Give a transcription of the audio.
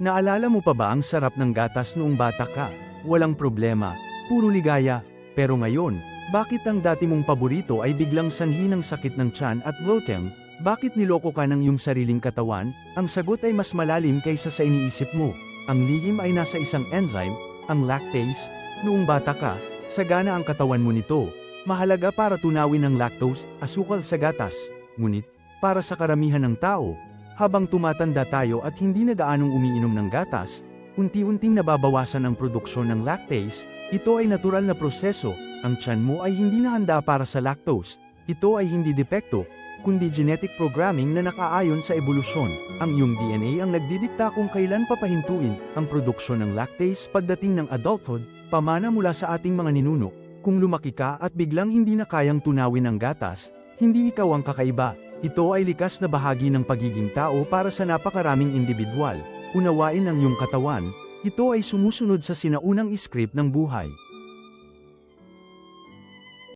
Naalala mo pa ba ang sarap ng gatas noong bata ka? Walang problema, puro ligaya. Pero ngayon, bakit ang dati mong paborito ay biglang sanhi ng sakit ng tiyan at bloating? Bakit niloko ka ng iyong sariling katawan? Ang sagot ay mas malalim kaysa sa iniisip mo. Ang lihim ay nasa isang enzyme, ang lactase. Noong bata ka, sagana ang katawan mo nito. Mahalaga para tunawin ang lactose, asukal sa gatas. Ngunit, para sa karamihan ng tao, habang tumatanda tayo at hindi na gaanong umiinom ng gatas, unti-unting nababawasan ang produksyon ng lactase. Ito ay natural na proseso. Ang tiyan mo ay hindi na handa para sa lactose. Ito ay hindi depekto, kundi genetic programming na nakaayon sa ebolusyon. Ang iyong DNA ang nagdidikta kung kailan papahintuin ang produksyon ng lactase pagdating ng adulthood, pamana mula sa ating mga ninuno. Kung lumaki ka at biglang hindi na kayang tunawin ang gatas, hindi ikaw ang kakaiba. Ito ay likas na bahagi ng pagiging tao para sa napakaraming individual. Unawain ang iyong katawan. Ito ay sumusunod sa sinaunang script ng buhay.